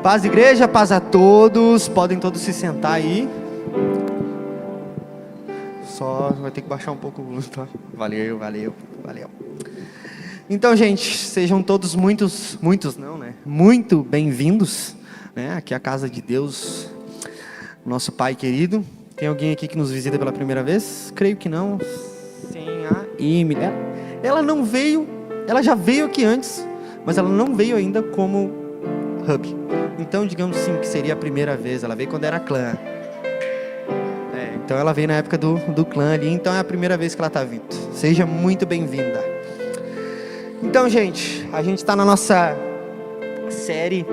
Paz, igreja, paz a todos. Podem todos se sentar aí. Só vai ter que baixar um pouco o volume, tá? Valeu. Então, gente, sejam todos muito bem-vindos, né? Aqui é a casa de Deus, nosso Pai querido. Tem alguém aqui que nos visita pela primeira vez? Creio que não. Sim, a Emily. Ela não veio, ela já veio aqui antes, mas ela não veio ainda como hub. Então, digamos assim, que seria a primeira vez. Ela veio quando era clã. Então ela veio na época do clã ali. Então é a primeira vez que ela está vindo. Seja muito bem-vinda. Então, gente, a gente está na nossa série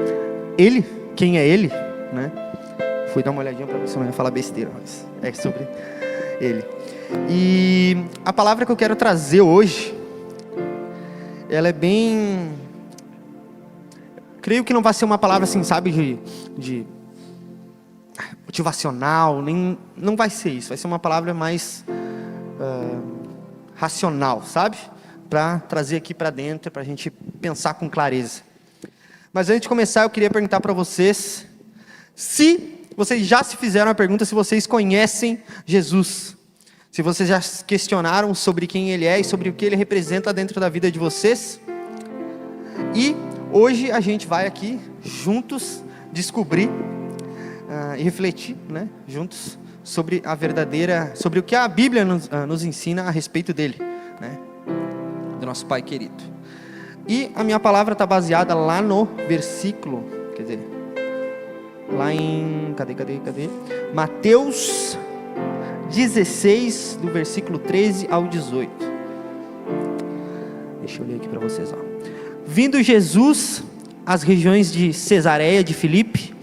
Ele, quem é Ele, né? Fui dar uma olhadinha para ver se eu não ia falar besteira, mas é sobre Ele. E a palavra que eu quero trazer hoje, ela é bem... Creio que não vai ser uma palavra assim, sabe, de motivacional, nem, não vai ser isso. Vai ser uma palavra mais racional, sabe? Para trazer aqui para dentro, para a gente pensar com clareza. Mas antes de começar, eu queria perguntar para vocês, se vocês já se fizeram a pergunta, se vocês conhecem Jesus. Se vocês já questionaram sobre quem Ele é e sobre o que Ele representa dentro da vida de vocês. E hoje a gente vai aqui juntos descobrir e refletir, né, juntos sobre a verdadeira, sobre o que a Bíblia nos ensina a respeito dele, né, do nosso Pai querido. E a minha palavra está baseada lá no versículo, quer dizer, lá em, cadê? Mateus 16, do versículo 13 ao 18. Deixa eu ler aqui para vocês, ó. Vindo Jesus às regiões de Cesareia de Filipe,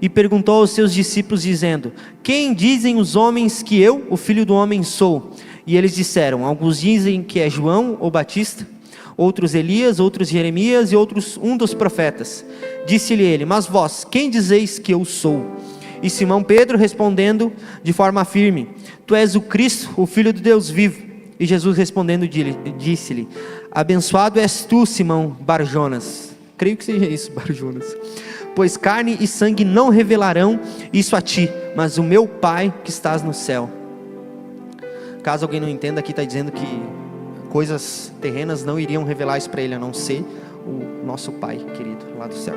e perguntou aos seus discípulos dizendo: quem dizem os homens que eu, o Filho do Homem, sou? E eles disseram: alguns dizem que é João ou Batista, outros Elias, outros Jeremias e outros um dos profetas. Disse-lhe ele: mas vós, quem dizeis que eu sou? E Simão Pedro respondendo de forma firme: tu és o Cristo, o Filho do Deus vivo. E Jesus respondendo disse-lhe: abençoado és tu, Simão Barjonas. Creio que seja isso, Barjonas. Pois carne e sangue não revelarão isso a ti, mas o meu Pai que estás no céu. Caso alguém não entenda, aqui está dizendo que coisas terrenas não iriam revelar isso para ele, a não ser o nosso Pai querido lá do céu.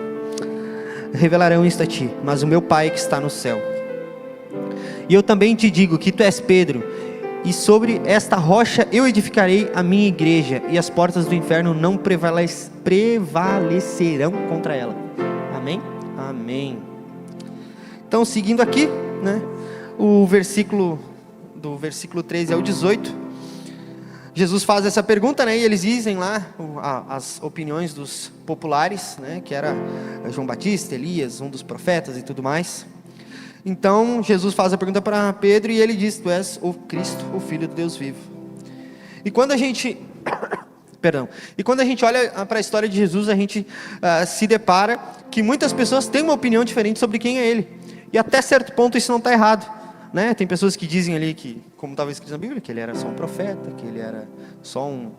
Revelarão isso a ti, mas o meu Pai que está no céu. E eu também te digo que tu és Pedro, e sobre esta rocha eu edificarei a minha igreja, e as portas do inferno não prevalecerão contra ela. Amém? Amém. Então, seguindo aqui, né, o versículo, do versículo 13 ao 18, Jesus faz essa pergunta, né, e eles dizem lá as opiniões dos populares, né, que era João Batista, Elias, um dos profetas e tudo mais. Então, Jesus faz a pergunta para Pedro e ele diz: tu és o Cristo, o Filho de Deus vivo. E quando a gente... E quando a gente olha para a história de Jesus, a gente se depara que muitas pessoas têm uma opinião diferente sobre quem é Ele. E até certo ponto isso não está errado, né? Tem pessoas que dizem ali que, como estava escrito na Bíblia, que Ele era só um profeta, que Ele era só um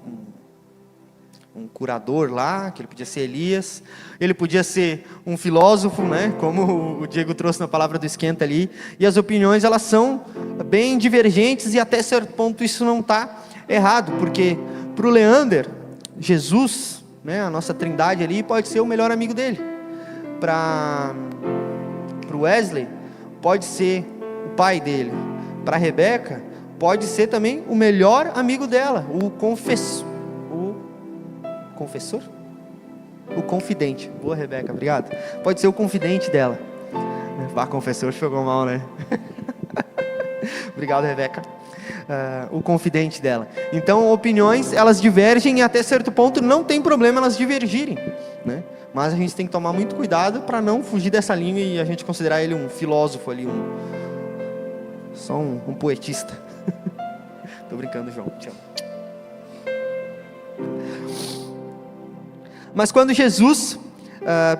curador lá, que Ele podia ser Elias, Ele podia ser um filósofo, né? Como o Diego trouxe na palavra do esquenta ali. E as opiniões, elas são bem divergentes e até certo ponto isso não está errado, porque... para o Leander, Jesus, né, a nossa trindade ali, pode ser o melhor amigo dele. Para o Wesley, pode ser o pai dele. Para a Rebeca, pode ser também o melhor amigo dela, o confessor? O confidente. Boa, Rebeca, obrigado. Pode ser o confidente dela. Confessor pegou mal, né? Obrigado, Rebeca. O confidente dela. Então, opiniões, elas divergem e até certo ponto não tem problema elas divergirem, né? Mas a gente tem que tomar muito cuidado para não fugir dessa linha e a gente considerar ele um filósofo ali, só um poetista. Tô brincando, João, te amo. Mas quando Jesus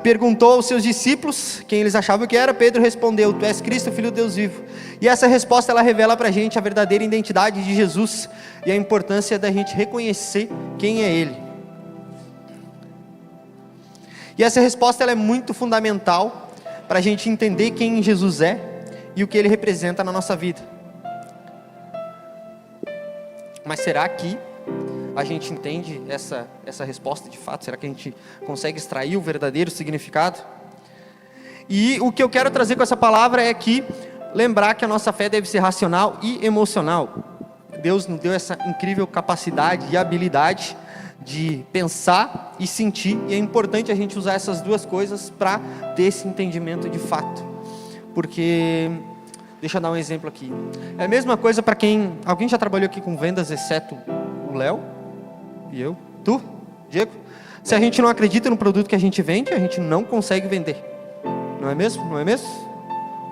perguntou aos seus discípulos quem eles achavam que era, Pedro respondeu: tu és Cristo, Filho de Deus vivo. E essa resposta, ela revela para a gente a verdadeira identidade de Jesus e a importância da gente reconhecer quem é Ele. E essa resposta, ela é muito fundamental para a gente entender quem Jesus é e o que Ele representa na nossa vida. Mas será que a gente entende essa resposta de fato? Será que a gente consegue extrair o verdadeiro significado? E o que eu quero trazer com essa palavra é que lembrar que a nossa fé deve ser racional e emocional. Deus nos deu essa incrível capacidade e habilidade de pensar e sentir, e é importante a gente usar essas duas coisas para ter esse entendimento de fato. Porque, deixa eu dar um exemplo aqui, é a mesma coisa para alguém já trabalhou aqui com vendas, exceto o Léo e eu, tu, Diego? Se a gente não acredita no produto que a gente vende, a gente não consegue vender, não é mesmo? Não é mesmo?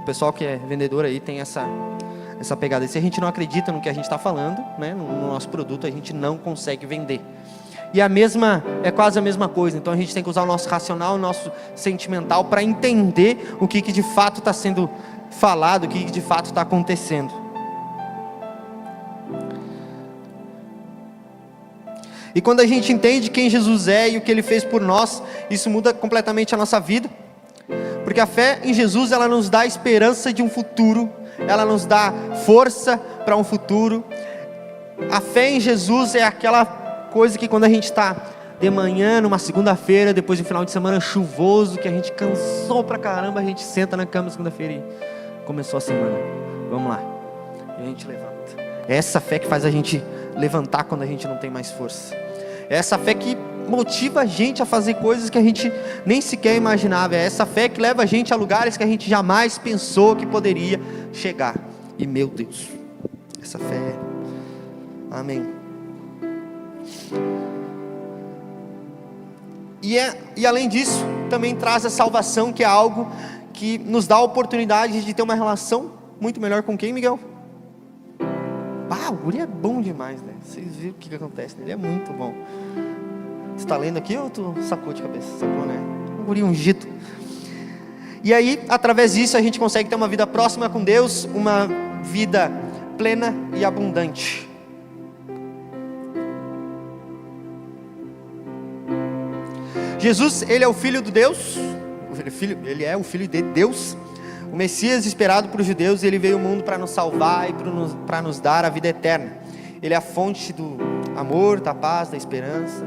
O pessoal que é vendedor aí tem essa pegada. E se a gente não acredita no que a gente está falando, né, no nosso produto, a gente não consegue vender. E é quase a mesma coisa. Então a gente tem que usar o nosso racional, o nosso sentimental para entender o que de fato está sendo falado, o que de fato está acontecendo. E quando a gente entende quem Jesus é e o que Ele fez por nós, isso muda completamente a nossa vida. Porque a fé em Jesus, ela nos dá esperança de um futuro, ela nos dá força para um futuro. A fé em Jesus é aquela coisa que quando a gente está de manhã, numa segunda-feira, depois de um final de semana chuvoso, que a gente cansou pra caramba, a gente senta na cama segunda-feira e começou a semana, vamos lá, e a gente levanta. É essa fé que faz a gente levantar quando a gente não tem mais força. É essa fé que motiva a gente a fazer coisas que a gente nem sequer imaginava. É essa fé que leva a gente a lugares que a gente jamais pensou que poderia chegar. E meu Deus, essa fé é... Amém. E além disso, também traz a salvação, que é algo que nos dá a oportunidade de ter uma relação muito melhor com quem, Miguel? O guri é bom demais, né? Vocês viram o que acontece, né? Ele é muito bom. Você está lendo aqui ou tu sacou de cabeça? Sacou, né? Um guri ungido. E aí, através disso, a gente consegue ter uma vida próxima com Deus, uma vida plena e abundante. Jesus, Ele é o Filho de Deus, Ele é o Filho de Deus, o Messias esperado por judeus. Ele veio ao mundo para nos salvar e para nos dar a vida eterna. Ele é a fonte do amor, da paz, da esperança.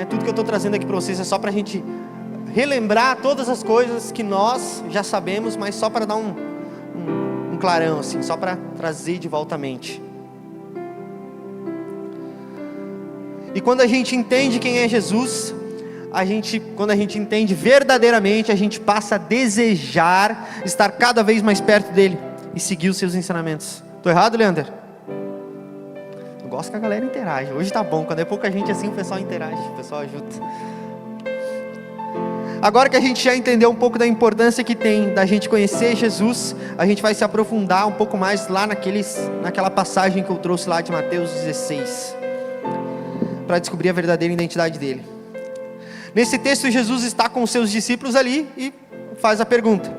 Tudo que eu estou trazendo aqui para vocês é só para a gente relembrar todas as coisas que nós já sabemos, mas só para dar um clarão, assim, só para trazer de volta à mente. E quando a gente entende quem é Jesus, quando a gente entende verdadeiramente, a gente passa a desejar estar cada vez mais perto dele e seguir os seus ensinamentos. Estou errado, Leander? Eu gosto que a galera interage. Hoje tá bom, quando é pouca gente assim, o pessoal interage, o pessoal ajuda. Agora que a gente já entendeu um pouco da importância que tem da gente conhecer Jesus, a gente vai se aprofundar um pouco mais lá naquela passagem que eu trouxe lá de Mateus 16, para descobrir a verdadeira identidade dele. Nesse texto, Jesus está com os seus discípulos ali e faz a pergunta: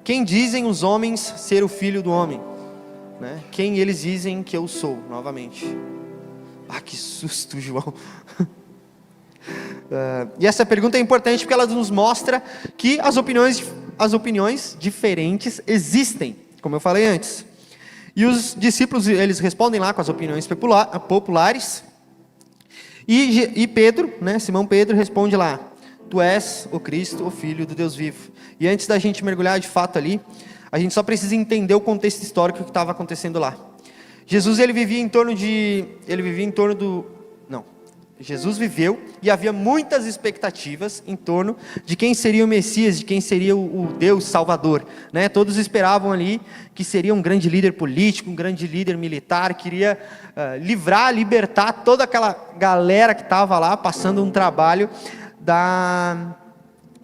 quem dizem os homens ser o Filho do Homem? Quem eles dizem que eu sou? Novamente. Que susto, João. E essa pergunta é importante porque ela nos mostra que as opiniões diferentes existem, como eu falei antes. E os discípulos, eles respondem lá com as opiniões populares. E Pedro, Simão Pedro responde lá: tu és o Cristo, o Filho do Deus vivo. E antes da gente mergulhar de fato ali, a gente só precisa entender o contexto histórico que estava acontecendo lá. Jesus, Jesus viveu e havia muitas expectativas em torno de quem seria o Messias, de quem seria o Deus Salvador, Todos esperavam ali que seria um grande líder político, um grande líder militar, queria libertar toda aquela galera que estava lá passando um trabalho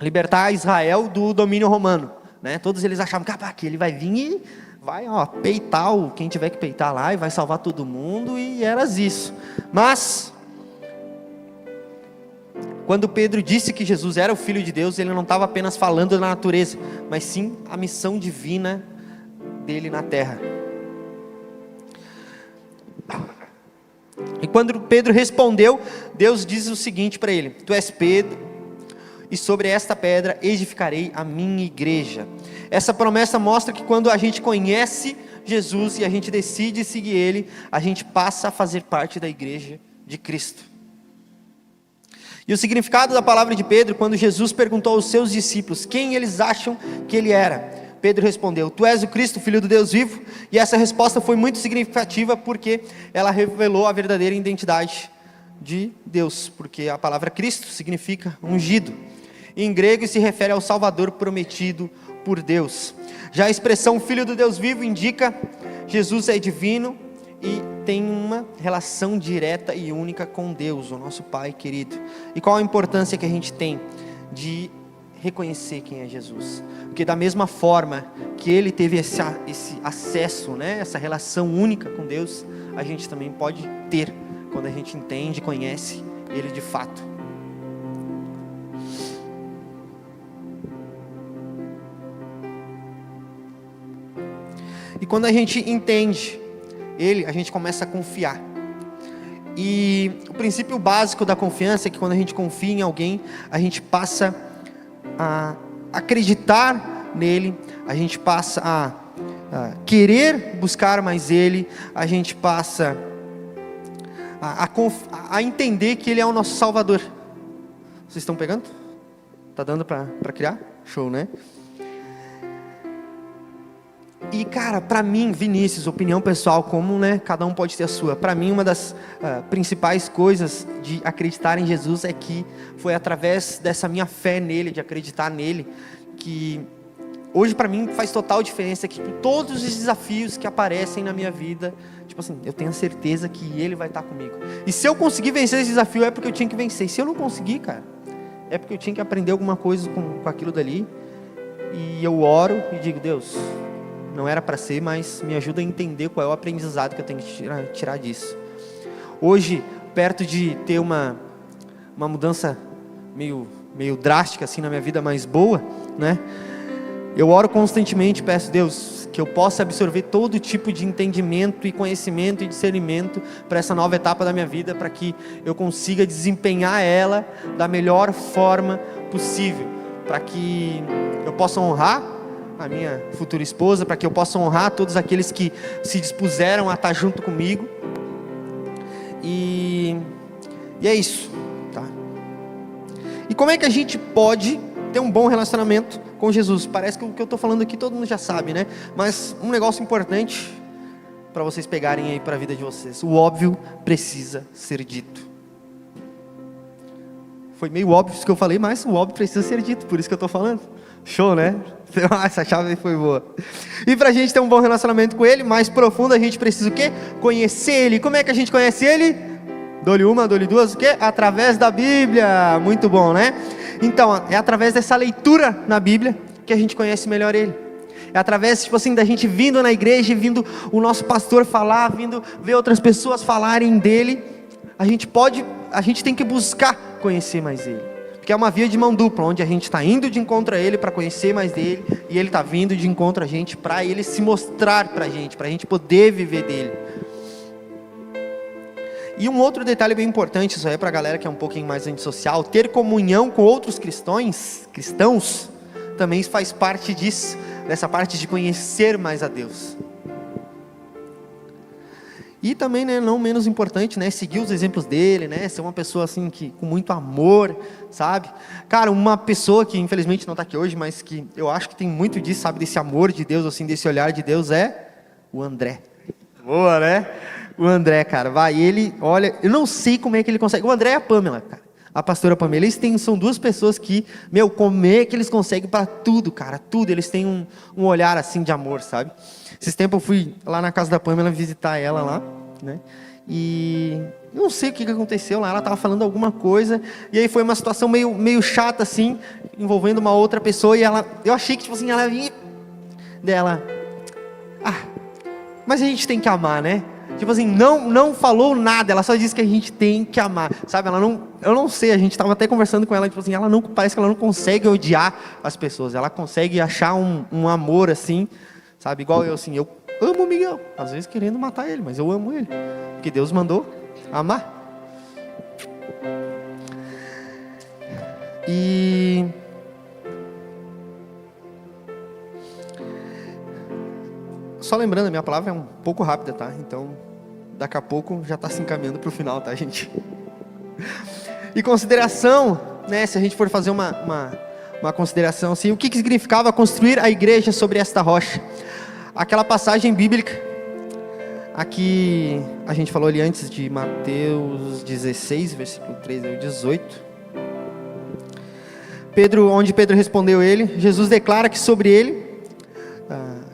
libertar Israel do domínio romano, Todos eles achavam que ele vai vir e vai peitar quem tiver que peitar lá e vai salvar todo mundo, e era isso. Mas quando Pedro disse que Jesus era o Filho de Deus, ele não estava apenas falando da natureza, mas sim a missão divina dele na terra. E quando Pedro respondeu, Deus diz o seguinte para ele: tu és Pedro, e sobre esta pedra edificarei a minha igreja. Essa promessa mostra que quando a gente conhece Jesus e a gente decide seguir Ele, a gente passa a fazer parte da igreja de Cristo. E o significado da palavra de Pedro, quando Jesus perguntou aos seus discípulos quem eles acham que Ele era, Pedro respondeu: Tu és o Cristo, Filho do Deus vivo. E essa resposta foi muito significativa porque ela revelou a verdadeira identidade de Deus, porque a palavra Cristo significa ungido. Em grego se refere ao Salvador prometido por Deus. Já a expressão Filho do Deus vivo indica Jesus é divino e tem uma relação direta e única com Deus, o nosso Pai querido. E qual a importância que a gente tem de reconhecer quem é Jesus? Porque da mesma forma que Ele teve esse acesso, né, essa relação única com Deus, a gente também pode ter, quando a gente entende e conhece Ele de fato. E quando a gente entende Ele, a gente começa a confiar. E o princípio básico da confiança é que quando a gente confia em alguém, a gente passa a acreditar nele, a gente passa a querer buscar mais Ele, a gente passa a entender que Ele é o nosso Salvador. Vocês estão pegando? Tá dando para criar? Show, né? E cara, para mim, Vinícius, opinião pessoal, como, né, cada um pode ter a sua. Para mim, uma das principais coisas de acreditar em Jesus é que foi através dessa minha fé nele, de acreditar nele, que hoje para mim faz total diferença, que todos os desafios que aparecem na minha vida, tipo assim, eu tenho a certeza que Ele vai estar comigo. E se eu conseguir vencer esse desafio é porque eu tinha que vencer. E se eu não conseguir, cara, é porque eu tinha que aprender alguma coisa com aquilo dali. E eu oro e digo: Deus, não era para ser, mas me ajuda a entender qual é o aprendizado que eu tenho que tirar disso. Hoje, perto de ter uma mudança meio drástica assim na minha vida, mais boa, né? Eu oro constantemente, peço: Deus, que eu possa absorver todo tipo de entendimento e conhecimento e discernimento para essa nova etapa da minha vida, para que eu consiga desempenhar ela da melhor forma possível, para que eu possa honrar a minha futura esposa, para que eu possa honrar todos aqueles que se dispuseram a estar junto comigo. E é isso, tá? E como é que a gente pode ter um bom relacionamento com Jesus? Parece que o que eu estou falando aqui todo mundo já sabe, né? Mas um negócio importante para vocês pegarem aí para a vida de vocês: o óbvio precisa ser dito. Foi meio óbvio isso que eu falei, mas o óbvio precisa ser dito, por isso que eu estou falando. Show, né? Essa chave foi boa. E para a gente ter um bom relacionamento com Ele, mais profundo, a gente precisa o quê? Conhecer Ele. Como é que a gente conhece Ele? Dou-lhe uma, dou-lhe duas, o quê? Através da Bíblia. Muito bom, né? Então, é através dessa leitura na Bíblia que a gente conhece melhor Ele. É através, tipo assim, da gente vindo na igreja, vindo o nosso pastor falar, vindo ver outras pessoas falarem dele. A gente tem que buscar conhecer mais Ele. Porque é uma via de mão dupla, onde a gente está indo de encontro a Ele para conhecer mais dele, e Ele está vindo de encontro a gente para Ele se mostrar para a gente poder viver dele. E um outro detalhe bem importante, isso aí é para a galera que é um pouquinho mais antissocial: ter comunhão com outros cristãos, também faz parte disso, dessa parte de conhecer mais a Deus. E também, né, não menos importante, né, seguir os exemplos dele, né, ser uma pessoa assim que com muito amor, sabe? Cara, uma pessoa que infelizmente não está aqui hoje, mas que eu acho que tem muito disso, sabe, desse amor de Deus, assim, desse olhar de Deus, é o André. Boa, né? O André, cara, ele, olha, eu não sei como é que ele consegue. O André e a Pamela, cara, a pastora Pamela, são duas pessoas que, como é que eles conseguem para tudo, cara, tudo. Eles têm um olhar assim de amor, sabe? Esses tempos eu fui lá na casa da Pamela visitar ela lá, né? E não sei o que aconteceu lá, ela estava falando alguma coisa, e aí foi uma situação meio chata assim, envolvendo uma outra pessoa, e eu achei que tipo assim, ela vinha dela, mas a gente tem que amar, né? Tipo assim, não falou nada, ela só disse que a gente tem que amar, sabe? Eu não sei, a gente estava até conversando com ela, tipo assim, parece que ela não consegue odiar as pessoas, ela consegue achar um amor assim, sabe? Igual eu, assim, eu amo o Miguel, às vezes querendo matar ele, mas eu amo ele, porque Deus mandou amar. E só lembrando, a minha palavra é um pouco rápida, tá? Então, daqui a pouco já está se encaminhando para o final, tá, gente? E consideração, né? Se a gente for fazer uma consideração assim, o que significava construir a igreja sobre esta rocha? Aquela passagem bíblica, aqui a gente falou ali antes de Mateus 16, versículo 3 ao 18. Onde Pedro respondeu ele, Jesus declara que sobre ele,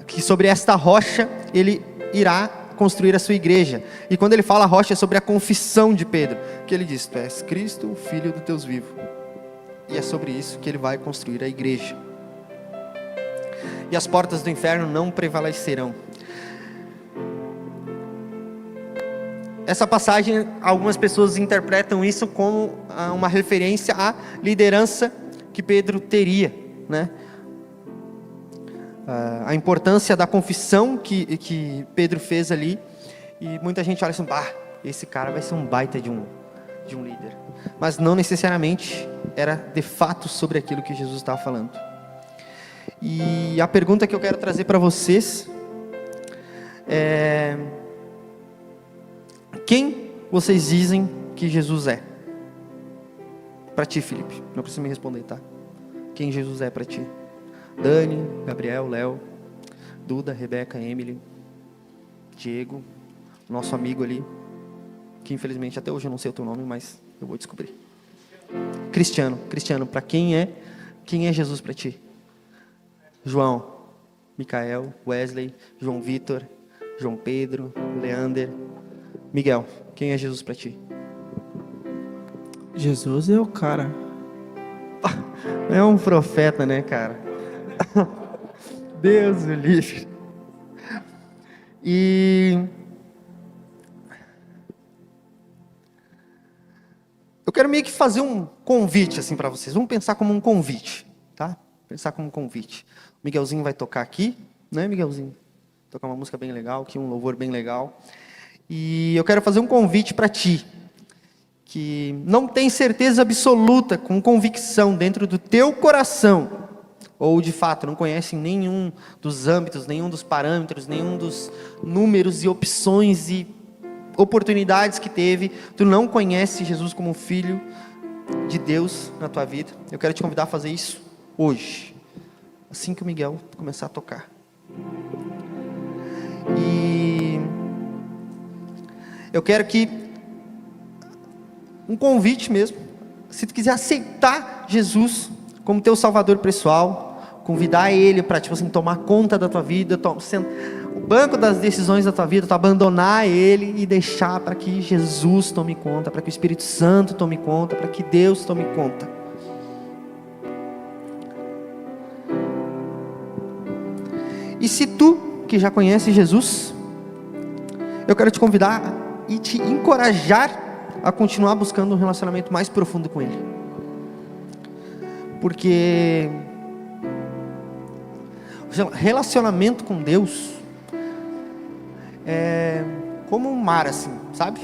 que sobre esta rocha, ele irá construir a sua igreja. E quando ele fala rocha, é sobre a confissão de Pedro, que ele diz: tu és Cristo, o Filho do Deus vivo. E é sobre isso que ele vai construir a igreja. E as portas do inferno não prevalecerão. Essa passagem, algumas pessoas interpretam isso como uma referência à liderança que Pedro teria, né? A importância da confissão que Pedro fez ali. E muita gente olha assim: esse cara vai ser um baita de um líder. Mas não necessariamente era de fato sobre aquilo que Jesus estava falando. E a pergunta que eu quero trazer para vocês é: quem vocês dizem que Jesus é? Para ti, Felipe, não precisa me responder, tá? Quem Jesus é para ti? Dani, Gabriel, Léo, Duda, Rebeca, Emily, Diego, nosso amigo ali, que infelizmente até hoje eu não sei o teu nome, mas eu vou descobrir. Cristiano, para quem é Jesus para ti? João, Micael, Wesley, João Vitor, João Pedro, Leander, Miguel, quem é Jesus para ti? Jesus é o cara. É um profeta, né, cara? Deus o livre. E eu quero meio que fazer um convite assim para vocês. Vamos pensar como um convite, tá? Pensar como um convite. O Miguelzinho vai tocar aqui, né, Miguelzinho? Tocar uma música bem legal, aqui um louvor bem legal. E eu quero fazer um convite para ti, que não tem certeza absoluta, com convicção dentro do teu coração, ou de fato não conhece nenhum dos âmbitos, nenhum dos parâmetros, nenhum dos números e opções e oportunidades que teve, tu não conhece Jesus como Filho de Deus na tua vida. Eu quero te convidar a fazer isso hoje, assim que o Miguel começar a tocar. E eu quero que um convite mesmo, se tu quiser aceitar Jesus como teu Salvador pessoal, convidar Ele para tipo assim, tomar conta da tua vida, o banco das decisões da tua vida, tu abandonar Ele e deixar para que Jesus tome conta, para que o Espírito Santo tome conta, para que Deus tome conta. E se tu que já conhece Jesus, eu quero te convidar e te encorajar a continuar buscando um relacionamento mais profundo com Ele. Porque relacionamento com Deus é como um mar assim, sabe?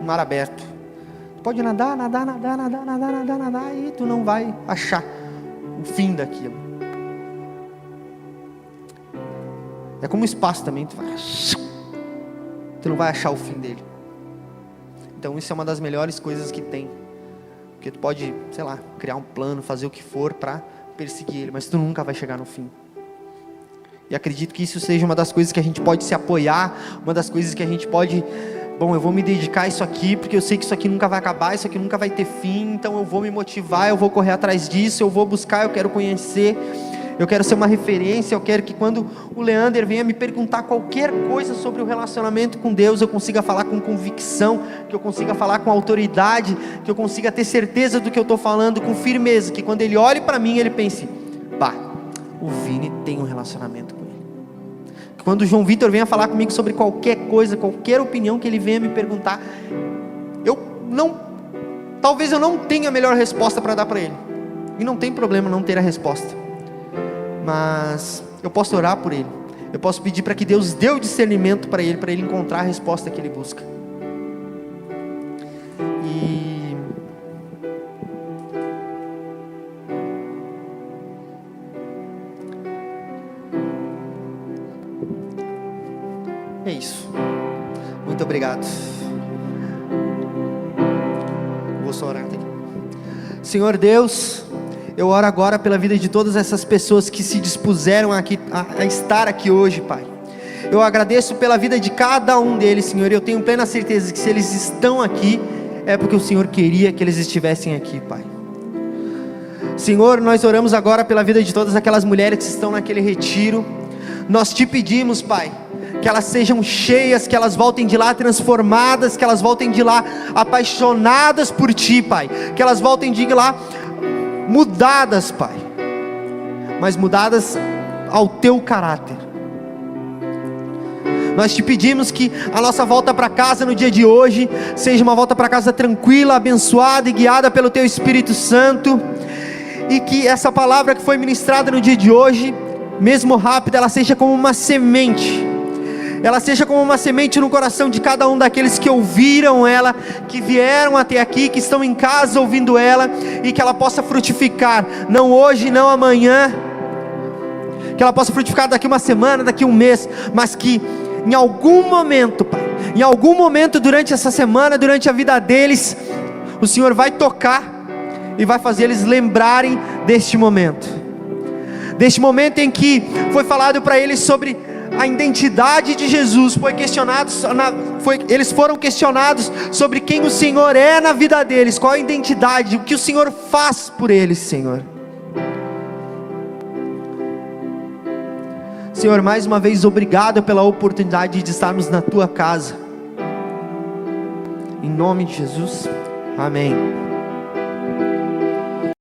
Um mar aberto. Tu pode nadar e tu não vai achar o fim daquilo. É como o espaço também, tu não vai achar o fim dele. Então isso é uma das melhores coisas que tem. Porque tu pode, sei lá, criar um plano, fazer o que for para perseguir ele, mas tu nunca vai chegar no fim. E acredito que isso seja uma das coisas que a gente pode se apoiar, uma das coisas que a gente pode, eu vou me dedicar a isso aqui, porque eu sei que isso aqui nunca vai acabar, isso aqui nunca vai ter fim, então eu vou me motivar, eu vou correr atrás disso, eu vou buscar, eu quero conhecer, eu quero ser uma referência, eu quero que quando o Leander venha me perguntar qualquer coisa sobre o relacionamento com Deus, eu consiga falar com convicção, que eu consiga falar com autoridade, que eu consiga ter certeza do que eu estou falando com firmeza, que quando ele olhe para mim, ele pense, o Vini tem um relacionamento com ele. Que quando o João Vitor venha falar comigo sobre qualquer coisa, qualquer opinião que ele venha me perguntar, talvez eu não tenha a melhor resposta para dar para ele, e não tem problema não ter a resposta, mas eu posso orar por ele, eu posso pedir para que Deus dê o discernimento para ele encontrar a resposta que ele busca. E É isso. Muito obrigado. Vou só orar aqui. Senhor Deus, eu oro agora pela vida de todas essas pessoas que se dispuseram aqui, a estar aqui hoje, Pai. Eu agradeço pela vida de cada um deles, Senhor. Eu tenho plena certeza que se eles estão aqui, é porque o Senhor queria que eles estivessem aqui, Pai. Senhor, nós oramos agora pela vida de todas aquelas mulheres que estão naquele retiro. Nós te pedimos, Pai, que elas sejam cheias, que elas voltem de lá transformadas, que elas voltem de lá apaixonadas por Ti, Pai, que elas voltem de lá mudadas, Pai, mas mudadas ao Teu caráter. Nós te pedimos que a nossa volta para casa no dia de hoje seja uma volta para casa tranquila, abençoada e guiada pelo Teu Espírito Santo, e que essa palavra que foi ministrada no dia de hoje, mesmo rápida, ela seja como uma semente, ela seja como uma semente no coração de cada um daqueles que ouviram ela, que vieram até aqui, que estão em casa ouvindo ela, e que ela possa frutificar, não hoje, não amanhã, que ela possa frutificar daqui uma semana, daqui um mês, mas que em algum momento, Pai, em algum momento durante essa semana, durante a vida deles, o Senhor vai tocar e vai fazer eles lembrarem deste momento em que foi falado para eles sobre a identidade de Jesus. Eles foram questionados sobre quem o Senhor é na vida deles, qual a identidade, o que o Senhor faz por eles, Senhor. Senhor, mais uma vez, obrigado pela oportunidade de estarmos na Tua casa, em nome de Jesus, amém.